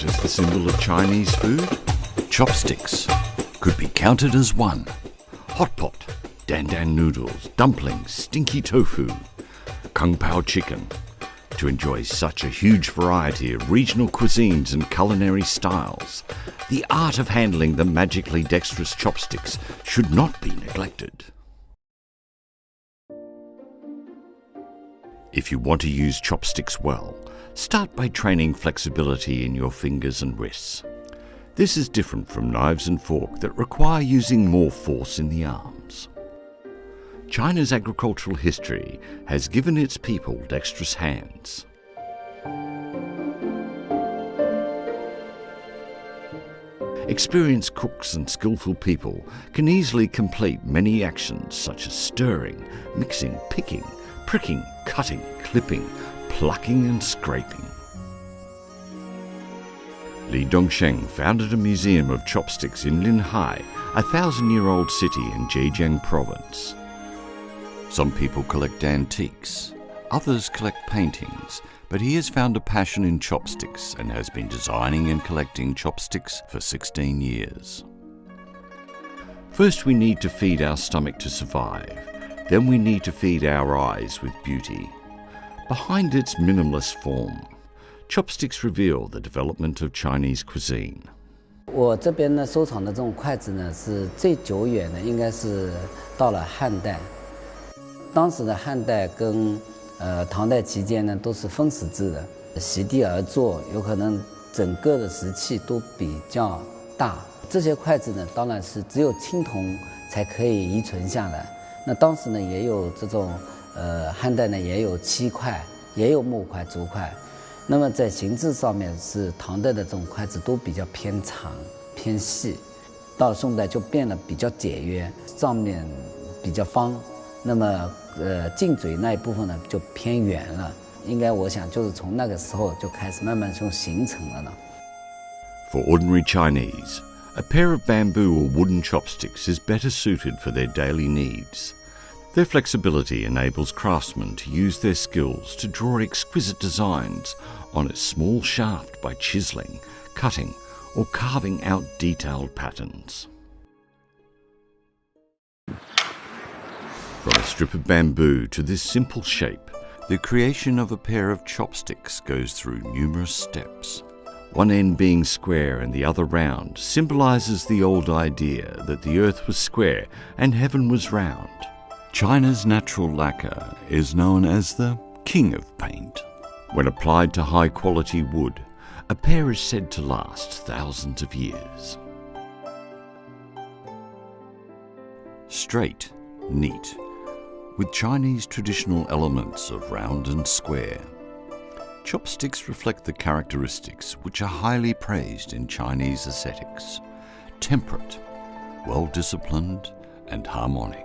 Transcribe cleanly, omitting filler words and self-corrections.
of the symbol of Chinese food? Chopsticks could be counted as one. Hot pot, dan-dan noodles, dumplings, stinky tofu, kung pao chicken. To enjoy such a huge variety of regional cuisines and culinary styles, the art of handling the magically dexterous chopsticks should not be neglected. If you want to use chopsticks well, start by training flexibility in your fingers and wrists. This is different from knives and forks that require using more force in the arms. China's agricultural history has given its people dexterous hands. Experienced cooks and skillful people can easily complete many actions such as stirring, mixing, picking, pricking, cutting, clipping, plucking and scraping. Li Dongsheng founded a museum of chopsticks in Linhai, a 1,000-year-old city in Zhejiang province. Some people collect antiques, others collect paintings, but he has found a passion in chopsticks and has been designing and collecting chopsticks for 16 years. First, we need to feed our stomach to survive. Then we need to feed our eyes with beauty. Behind its minimalist form, chopsticks reveal the development of Chinese cuisine. 我这边呢收藏的这种筷子呢，是最久远的，应该是到了汉代。当时的汉代跟唐代期间呢，都是分时制的，席地而坐，有可能整个的石器都比较大。这些筷子呢，当然是只有青铜才可以遗存下来。那当时呢，也有这种汉代呢也有漆筷，也有木筷、竹筷。那么在形制上面是唐代的这种筷子都比较偏长、偏细，到了宋代就变得比较简约，上面比较方。那么进嘴那一部分呢就偏圆了，应该我想就是从那个时候就开始慢慢就形成了呢。For ordinary Chinese, a pair of bamboo or wooden chopsticks is better suited for their daily needs. Their flexibility enables craftsmen to use their skills to draw exquisite designs on a small shaft by chiseling, cutting, or carving out detailed patterns. From a strip of bamboo to this simple shape, the creation of a pair of chopsticks goes through numerous steps. One end being square and the other round symbolizes the old idea that the earth was square and heaven was round. China's natural lacquer is known as the king of paint. When applied to high-quality wood, a pair is said to last thousands of years. Straight, neat, with Chinese traditional elements of round and square. Chopsticks reflect the characteristics which are highly praised in Chinese aesthetics: temperate, well-disciplined, and harmonic.